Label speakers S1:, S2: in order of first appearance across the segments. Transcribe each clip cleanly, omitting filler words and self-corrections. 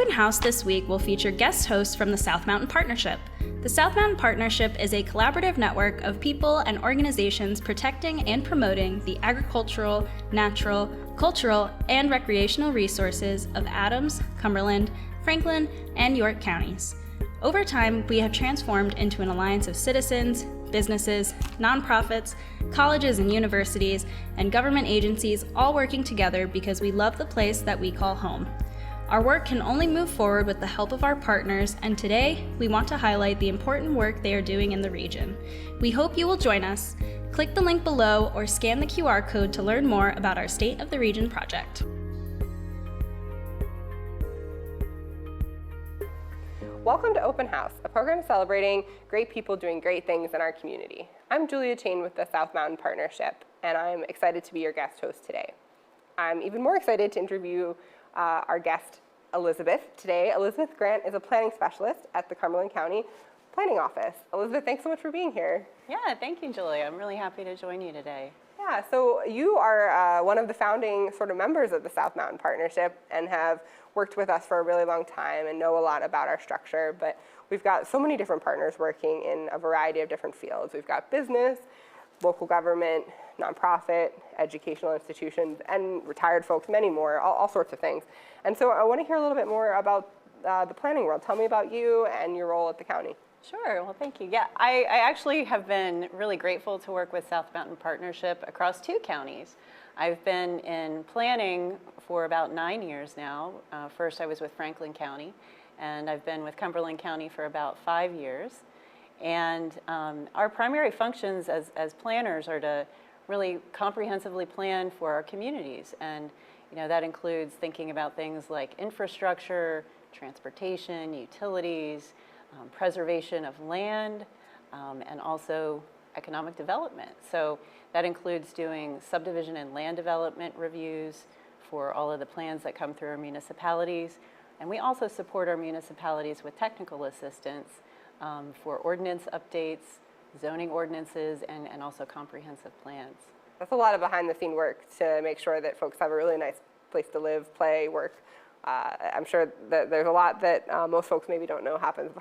S1: open house this week will feature guest hosts from the South Mountain Partnership. The South Mountain Partnership is a collaborative network of people and organizations protecting and promoting the agricultural, natural, cultural, and recreational resources of Adams, Cumberland, Franklin, and York counties. Over time, we have transformed into an alliance of citizens, businesses, nonprofits, colleges and universities, and government agencies all working together because we love the place that we call home. Our work can only move forward with the help of our partners, and today we want to highlight the important work they are doing in the region. We hope you will join us. Click the link below or scan the QR code to learn more about our State of the Region project.
S2: Welcome to Open House, a program celebrating great people doing great things in our community. I'm Julia Chain with the South Mountain Partnership, and I'm excited to be your guest host today. I'm even more excited to interview our guest, Elizabeth. Today, Elizabeth Grant is a planning specialist at the Cumberland County Planning Office. Elizabeth, thanks so much for being here.
S3: Yeah, thank you, Julia. I'm really happy to join you today.
S2: Yeah, so you are one of the founding sort of members of the South Mountain Partnership and have worked with us for a really long time and know a lot about our structure, but we've got so many different partners working in a variety of different fields. We've got business, local government, nonprofit, educational institutions, and retired folks, many more, all sorts of things. And so I want to hear a little bit more about the planning world. Tell me about you and your role at the county.
S3: Sure, well, thank you. Yeah, I actually have been really grateful to work with South Mountain Partnership across 2 counties. I've been in planning for about 9 years now. First, I was with Franklin County, and I've been with Cumberland County for about 5 years. And our primary functions as planners are to really comprehensively plan for our communities. And that includes thinking about things like infrastructure, transportation, utilities, preservation of land, and also economic development. So that includes doing subdivision and land development reviews for all of the plans that come through our municipalities. And we also support our municipalities with technical assistance for ordinance updates, zoning ordinances, and also comprehensive plans.
S2: That's a lot of behind-the-scene work to make sure that folks have a really nice place to live, play, work. I'm sure that there's a lot that most folks maybe don't know happens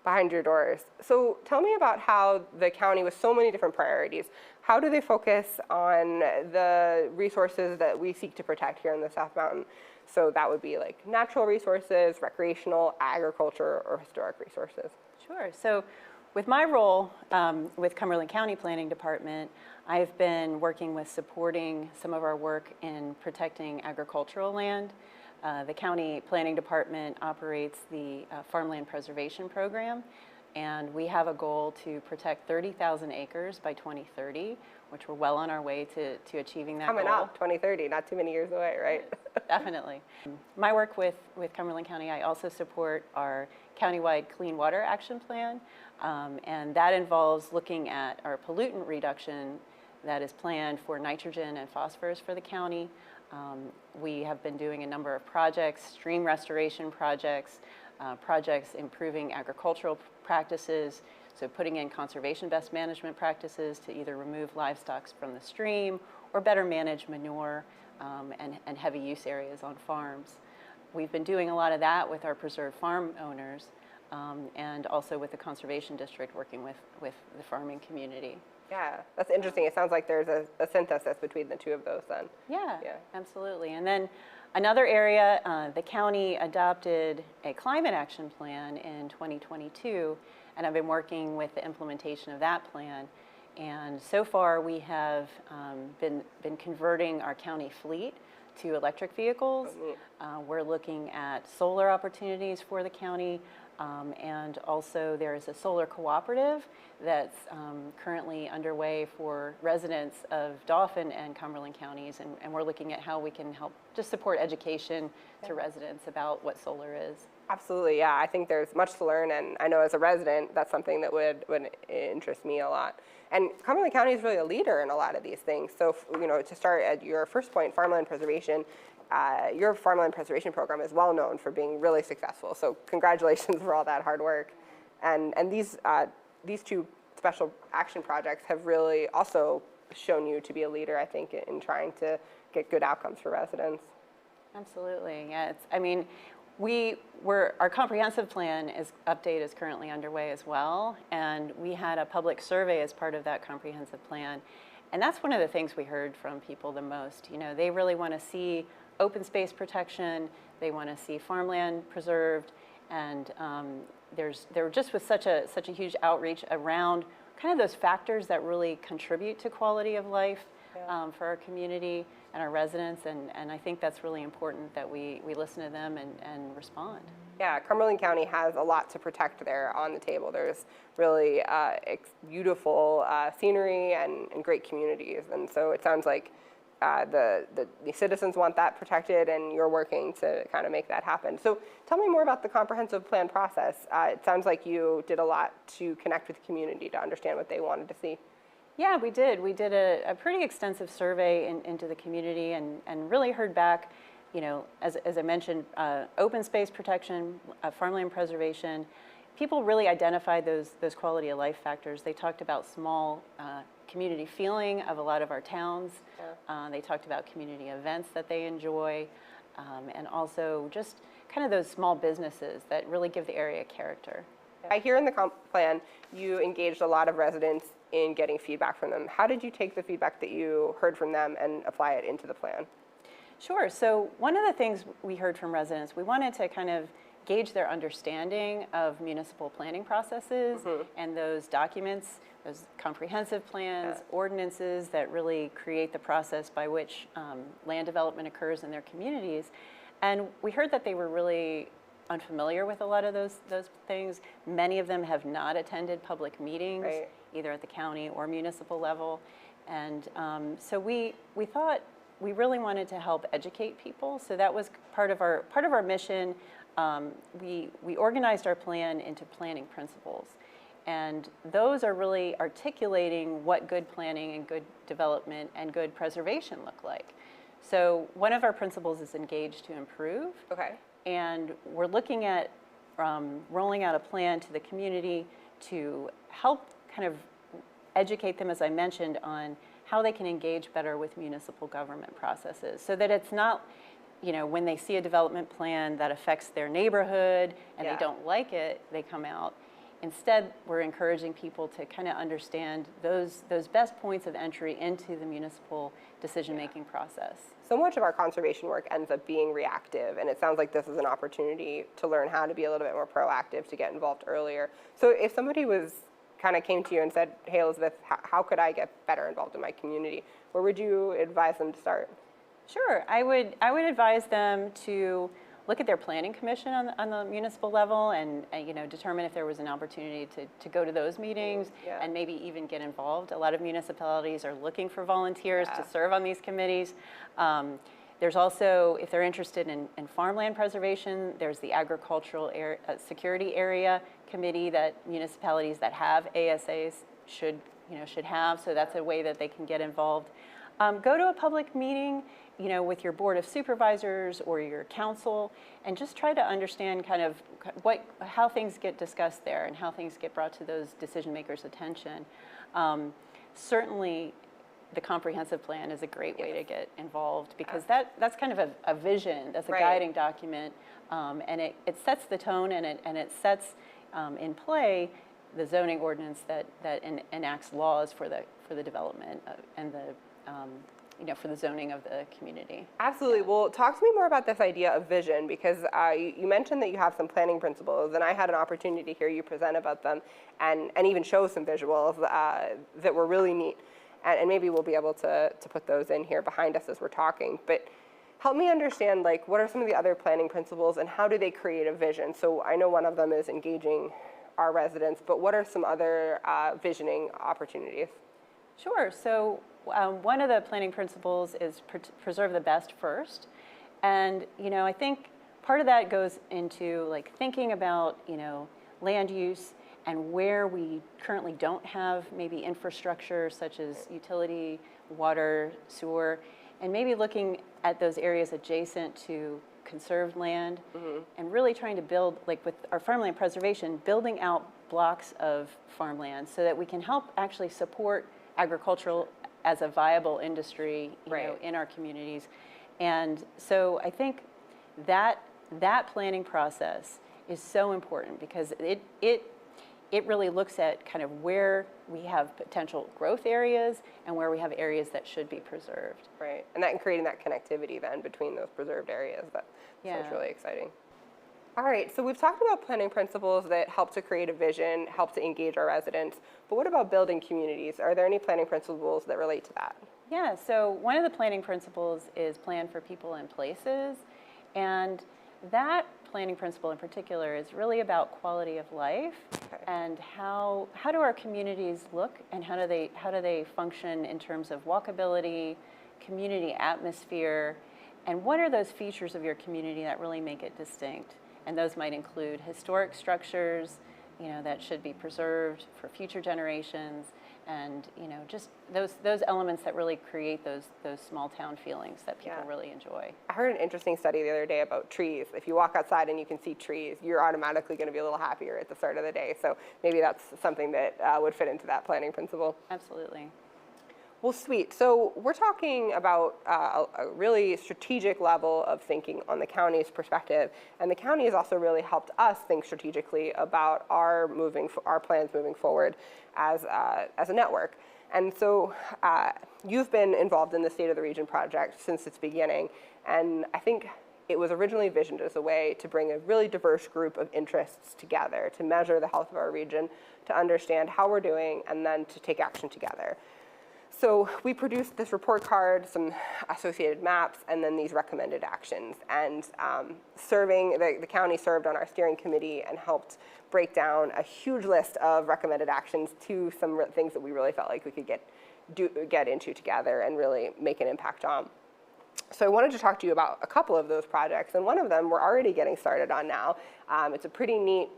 S2: behind your doors. So tell me about how the county, with so many different priorities, how do they focus on the resources that we seek to protect here in the South Mountain? So that would be like natural resources, recreational, agriculture, or historic resources.
S3: Sure. So with my role with Cumberland County Planning Department, I've been working with supporting some of our work in protecting agricultural land. The County Planning Department operates the Farmland Preservation Program, and we have a goal to protect 30,000 acres by 2030, which we're well on our way to achieving that goal.
S2: Coming up, 2030, not too many years away, right?
S3: Definitely. My work with Cumberland County, I also support our countywide Clean Water Action Plan, and that involves looking at our pollutant reduction that is planned for nitrogen and phosphorus for the county. We have been doing a number of projects, stream restoration projects, projects improving agricultural practices, so putting in conservation best management practices to either remove livestock from the stream or better manage manure and heavy use areas on farms. We've been doing a lot of that with our preserved farm owners and also with the Conservation District working with the farming community.
S2: Yeah, that's interesting. It sounds like there's a synthesis between the two of those then.
S3: Yeah, absolutely. And then another area, the county adopted a climate action plan in 2022, and I've been working with the implementation of that plan. And so far we have been converting our county fleet to electric vehicles. We're looking at solar opportunities for the county. And also there is a solar cooperative that's currently underway for residents of Dauphin and Cumberland counties, and we're looking at how we can help just support education to residents about what solar is.
S2: Absolutely, yeah. I think there's much to learn, and I know as a resident, that's something that would interest me a lot. And Cumberland County is really a leader in a lot of these things. So, to start at your first point, farmland preservation, your farmland preservation program is well known for being really successful. So congratulations for all that hard work. And these 2 special action projects have really also shown you to be a leader, I think, in trying to get good outcomes for residents.
S3: Absolutely, yeah. Our comprehensive plan update is currently underway as well, and we had a public survey as part of that comprehensive plan. And that's one of the things we heard from people the most. You know, they really want to see open space protection, they want to see farmland preserved, and there just was such a huge outreach around kind of those factors that really contribute to quality of life for our community and our residents, and I think that's really important that we listen to them and respond.
S2: Yeah, Cumberland County has a lot to protect there on the table. There's really beautiful scenery and great communities, and so it sounds like the citizens want that protected, and you're working to kind of make that happen. So tell me more about the comprehensive plan process. It sounds like you did a lot to connect with the community to understand what they wanted to see.
S3: Yeah, we did. We did a pretty extensive survey into the community and really heard back, you know, as I mentioned, open space protection, farmland preservation. People really identified those quality of life factors. They talked about small community feeling of a lot of our towns. They talked about community events that they enjoy, and also just kind of those small businesses that really give the area character.
S2: I hear in the comp plan you engaged a lot of residents in getting feedback from them. How did you take the feedback that you heard from them and apply it into the plan?
S3: Sure. So one of the things we heard from residents, we wanted to kind of gauge their understanding of municipal planning processes and those documents, those comprehensive plans, ordinances that really create the process by which land development occurs in their communities. And we heard that they were really unfamiliar with a lot of those things. Many of them have not attended public meetings, either at the county or municipal level. And so we thought we really wanted to help educate people. So that was part of our mission. We organized our plan into planning principles. And those are really articulating what good planning and good development and good preservation look like. So one of our principles is engage to improve.
S2: Okay.
S3: And we're looking at rolling out a plan to the community to help kind of educate them, as I mentioned, on how they can engage better with municipal government processes, so that it's not, you know, when they see a development plan that affects their neighborhood and they don't like it, they come out. Instead, we're encouraging people to kind of understand those best points of entry into the municipal decision-making process.
S2: So much of our conservation work ends up being reactive, and it sounds like this is an opportunity to learn how to be a little bit more proactive, to get involved earlier. So if somebody came to you and said, hey, Elizabeth, how could I get better involved in my community? Where would you advise them to start?
S3: Sure, I would advise them to look at their planning commission on the municipal level and you know, determine if there was an opportunity to go to those meetings and maybe even get involved. A lot of municipalities are looking for volunteers to serve on these committees. There's also, if they're interested in farmland preservation, there's the agricultural security area committee that municipalities that have ASAs should have, so that's a way that they can get involved. Go to a public meeting, you know, with your board of supervisors or your council, and just try to understand kind of how things get discussed there and how things get brought to those decision makers' attention. Certainly, the comprehensive plan is a great way to get involved, because that's kind of a vision, that's a guiding document, and it sets the tone, and it sets in play the zoning ordinance that enacts laws for the development and the for the zoning of the community.
S2: Absolutely. Well, talk to me more about this idea of vision, because you mentioned that you have some planning principles, and I had an opportunity to hear you present about them and even show some visuals that were really neat. And maybe we'll be able to put those in here behind us as we're talking. But help me understand, like, what are some of the other planning principles and how do they create a vision? So I know one of them is engaging our residents, but what are some other visioning opportunities?
S3: Sure. So one of the planning principles is preserve the best first. And, you know, I think part of that goes into like thinking about, you know, land use and where we currently don't have maybe infrastructure such as utility, water, sewer, and maybe looking at those areas adjacent to conserved land and really trying to build, like with our farmland preservation, building out blocks of farmland so that we can help actually support agricultural as a viable industry, you know, in our communities. And so I think that that planning process is so important because it really looks at kind of where we have potential growth areas and where we have areas that should be preserved.
S2: Right, and creating that connectivity then between those preserved areas, that sounds really exciting. All right, so we've talked about planning principles that help to create a vision, help to engage our residents, but what about building communities? Are there any planning principles that relate to that?
S3: Yeah, so one of the planning principles is plan for people and places, and that planning principle in particular is really about quality of life and how do our communities look and how do they function in terms of walkability, community atmosphere, and what are those features of your community that really make it distinct? And those might include historic structures, that should be preserved for future generations, and just those elements that really create those small town feelings that people really enjoy.
S2: I heard an interesting study the other day about trees. If you walk outside and you can see trees, you're automatically going to be a little happier at the start of the day. So maybe that's something that would fit into that planning principle.
S3: Absolutely.
S2: Well, sweet. So we're talking about a really strategic level of thinking on the county's perspective, and the county has also really helped us think strategically about our plans moving forward as a network. And so you've been involved in the State of the Region project since its beginning, and I think it was originally visioned as a way to bring a really diverse group of interests together, to measure the health of our region, to understand how we're doing, and then to take action together. So we produced this report card, some associated maps, and then these recommended actions. And the county served on our steering committee and helped break down a huge list of recommended actions to some things that we really felt like we could get into together and really make an impact on. So I wanted to talk to you about a couple of those projects, and one of them we're already getting started on now. It's a pretty neat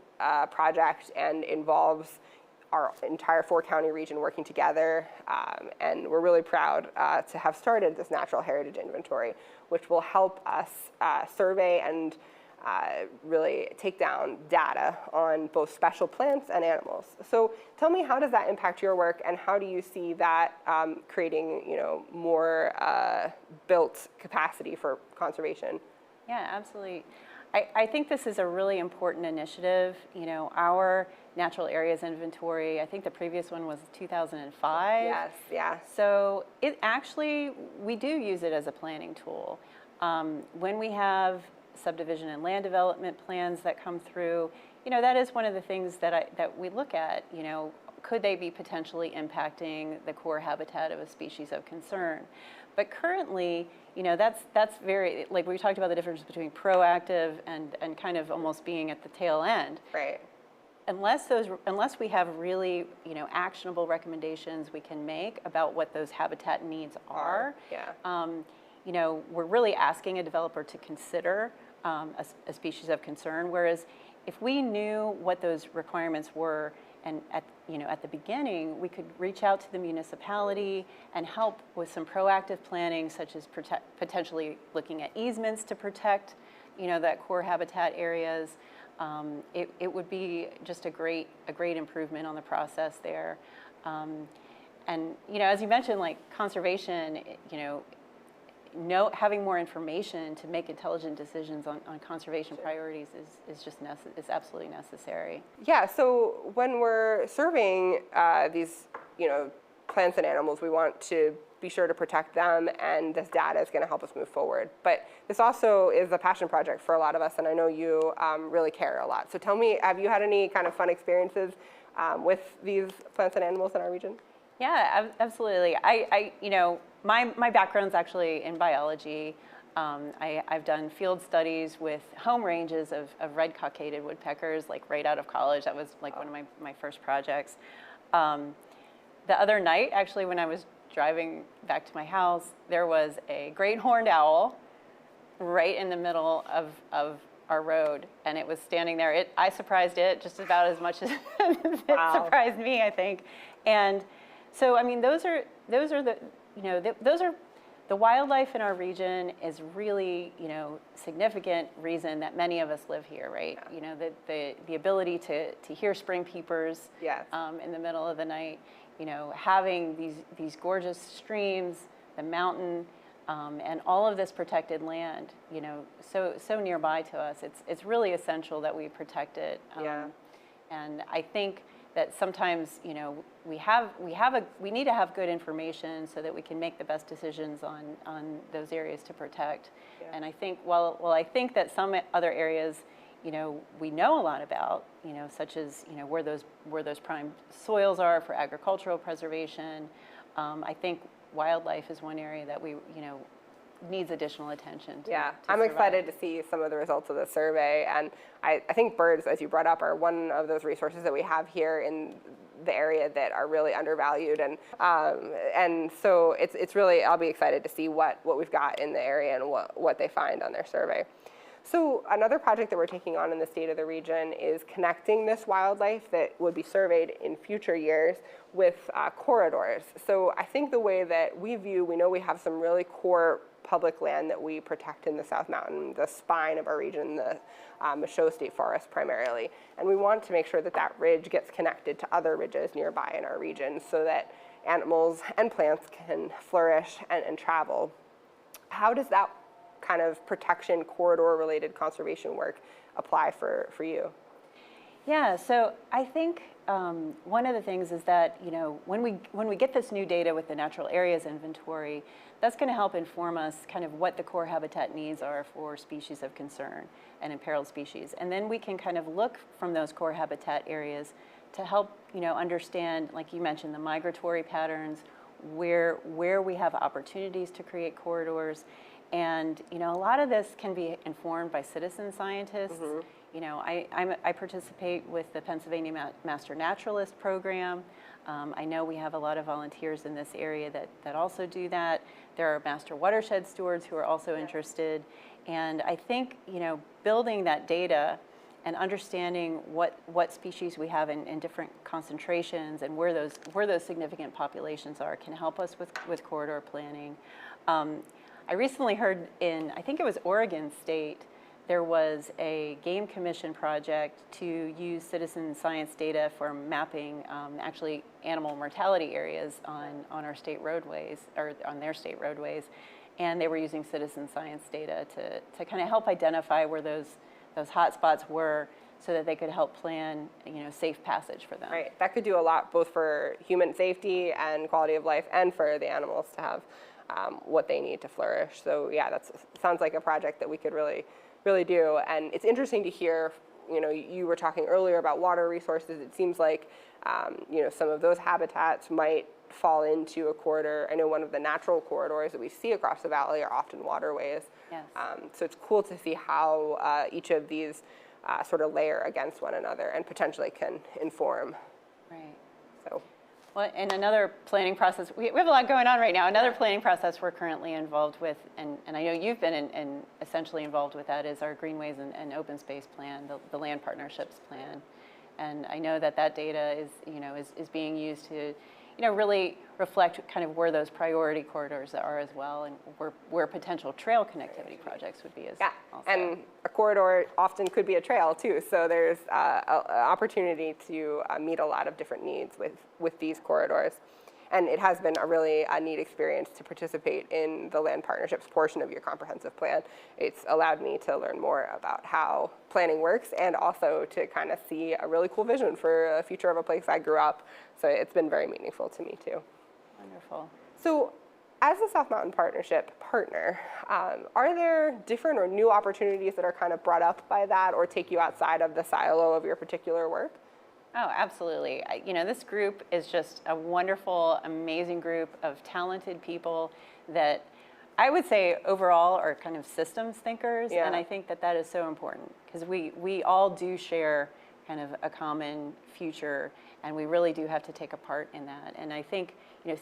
S2: project and involves our entire 4-county region working together, and we're really proud to have started this natural heritage inventory, which will help us survey and really take down data on both special plants and animals. So tell me, how does that impact your work, and how do you see that creating more built capacity for conservation?
S3: Yeah, absolutely. I think this is a really important initiative. Our natural areas inventory, I think the previous one was 2005.
S2: Yes, yeah.
S3: So we do use it as a planning tool. When we have subdivision and land development plans that come through, that is one of the things that we look at. Could they be potentially impacting the core habitat of a species of concern? But currently, that's very, like we talked about the difference between proactive and kind of almost being at the tail end.
S2: Right.
S3: Unless we have really, actionable recommendations we can make about what those habitat needs are. We're really asking a developer to consider a species of concern. Whereas if we knew what those requirements were, and at the beginning, we could reach out to the municipality and help with some proactive planning, such as potentially looking at easements to protect, that core habitat areas. It would be just a great improvement on the process there. And as you mentioned, like conservation, having more information to make intelligent decisions on conservation priorities is absolutely necessary.
S2: Yeah, so when we're serving these, plants and animals, we want to be sure to protect them, and this data is going to help us move forward. But this also is a passion project for a lot of us, and I know you really care a lot. So tell me, have you had any kind of fun experiences with these plants and animals in our region?
S3: Yeah, absolutely. My background's actually in biology. I've done field studies with home ranges of red cockaded woodpeckers, like right out of college. That was like one of my first projects. The other night, actually, when I was driving back to my house, there was a great horned owl right in the middle of our road, and it was standing there. I surprised it just about as much as it surprised me, I think. And so, I mean, those are the wildlife in our region is really, significant reason that many of us live here, right? Yeah. The ability to hear spring peepers in the middle of the night, having these gorgeous streams, the mountain, and all of this protected land, so nearby to us. It's really essential that we protect it.
S2: Yeah.
S3: And I think that sometimes, we need to have good information so that we can make the best decisions on those areas to protect.
S2: Yeah.
S3: And I think, while I think that some other areas, we know a lot about, such as, where those prime soils are for agricultural preservation. I think wildlife is one area that we, needs additional attention to
S2: I'm
S3: survive.
S2: excited to see some of the results of the survey, and I think birds, as you brought up, are one of those resources that we have here in the area that are really undervalued, and so it's really, I'll be excited to see what we've got in the area and what they find on their survey. So another project that we're taking on in the state of the region is connecting this wildlife that would be surveyed in future years with corridors. So I think the way that we know we have some really core public land that we protect in the South Mountain, the spine of our region, the Michaud State Forest primarily. And we want to make sure that that ridge gets connected to other ridges nearby in our region so that animals and plants can flourish and travel. How does that kind of protection corridor related conservation work apply for you?
S3: Yeah, so I think one of the things is that, when we get this new data with the natural areas inventory, that's going to help inform us kind of what the core habitat needs are for species of concern and imperiled species. And then we can kind of look from those core habitat areas to help, understand, like you mentioned, the migratory patterns, where we have opportunities to create corridors. And, a lot of this can be informed by citizen scientists. Mm-hmm. I participate with the Pennsylvania Master Naturalist Program. I know we have a lot of volunteers in this area that also do that. There are Master Watershed Stewards who are also interested. And I think, building that data and understanding what species we have in different concentrations and where those significant populations are can help us with corridor planning. I recently heard I think it was Oregon State, there was a game commission project to use citizen science data for mapping actually animal mortality areas on our state roadways, or on their state roadways. And they were using citizen science data to kind of help identify where those hot spots were so that they could help plan, safe passage for them.
S2: Right, that could do a lot both for human safety and quality of life and for the animals to have what they need to flourish. So yeah, that sounds like a project that we could really do. And it's interesting to hear, you were talking earlier about water resources. It seems like, some of those habitats might fall into a corridor. I know one of the natural corridors that we see across the valley are often waterways. Yes. So it's cool to see how each of these sort of layer against one another and potentially can inform.
S3: Right.
S2: So.
S3: Well, and another planning process, we have a lot going on right now. Another planning process we're currently involved with, and I know you've been essentially involved with that, is our Greenways and Open Space Plan, the land partnerships plan. And I know that data is being used to, really reflect kind of where those priority corridors are as well, and where potential trail connectivity projects would be as also.
S2: And a corridor often could be a trail too, so there's an opportunity to meet a lot of different needs with these corridors. And it has been a really neat experience to participate in the land partnerships portion of your comprehensive plan. It's allowed me to learn more about how planning works and also to kind of see a really cool vision for the future of a place I grew up. So it's been very meaningful to me too.
S3: Wonderful.
S2: So as a South Mountain Partnership partner, are there different or new opportunities that are kind of brought up by that or take you outside of the silo of your particular work?
S3: Oh, absolutely. This group is just a wonderful, amazing group of talented people that I would say overall are kind of systems thinkers. Yeah. And I think that is so important because we all do share kind of a common future, and we really do have to take a part in that. And I think,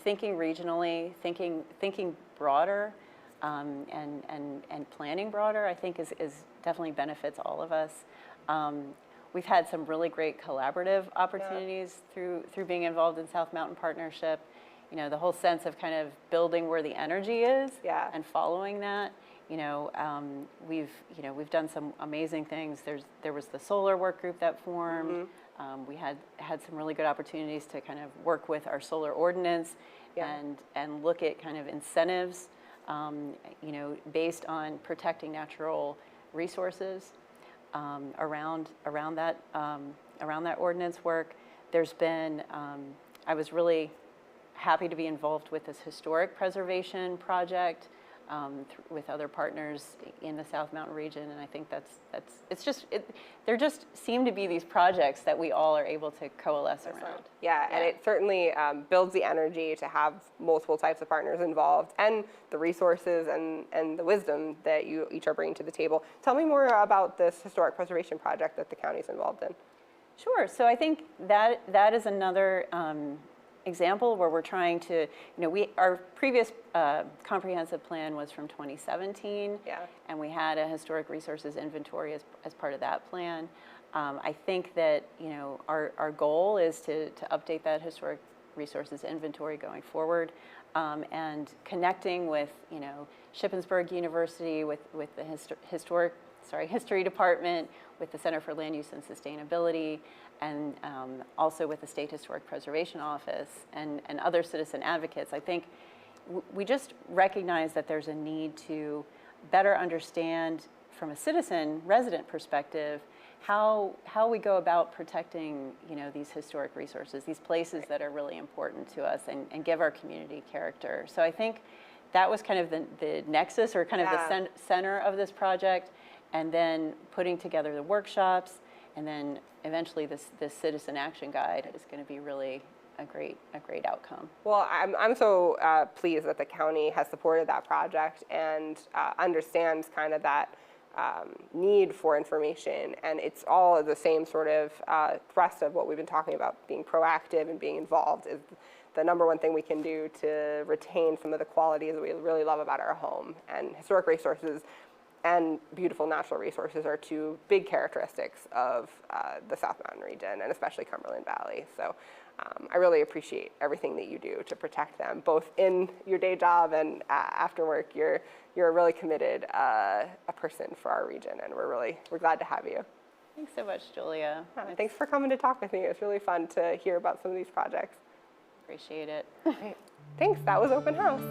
S3: thinking regionally, thinking broader, and planning broader, I think is definitely benefits all of us. We've had some really great collaborative opportunities through being involved in South Mountain Partnership. The whole sense of kind of building where the energy is and following that. We've done some amazing things. There was the solar work group that formed. Mm-hmm. We had some really good opportunities to kind of work with our solar ordinance and look at kind of incentives you know, based on protecting natural resources around that ordinance work. There's been, I was really happy to be involved with this historic preservation project with other partners in the South Mountain region, and I think there just seem to be these projects that we all are able to coalesce around.
S2: Yeah, and it certainly builds the energy to have multiple types of partners involved, and the resources and the wisdom that you each are bringing to the table. Tell me more about this historic preservation project that the county's involved in.
S3: Sure. So I think that is another example where we're trying to, our previous comprehensive plan was from 2017, and we had a historic resources inventory as part of that plan. I think that, our goal is to update that historic resources inventory going forward, and connecting with, Shippensburg University, with the history department, with the Center for Land Use and Sustainability, and also with the State Historic Preservation Office and other citizen advocates. I think we just recognize that there's a need to better understand from a citizen resident perspective how we go about protecting these historic resources, these places that are really important to us, and give our community character. So I think that was kind of the nexus, or kind of the center of this project, and then putting together the workshops, and then eventually this citizen action guide is going to be really a great outcome.
S2: Well, I'm so pleased that the county has supported that project and understands kind of that need for information, and it's all the same sort of thrust of what we've been talking about. Being proactive and being involved is the number one thing we can do to retain some of the qualities that we really love about our home. And historic resources and beautiful natural resources are two big characteristics of the South Mountain region, and especially Cumberland Valley. So I really appreciate everything that you do to protect them, both in your day job and after work. You're a really committed a person for our region, and we're glad to have you.
S3: Thanks so much, Julia.
S2: Thanks for coming to talk with me. It was really fun to hear about some of these projects.
S3: Appreciate it.
S2: Thanks. That was Open House.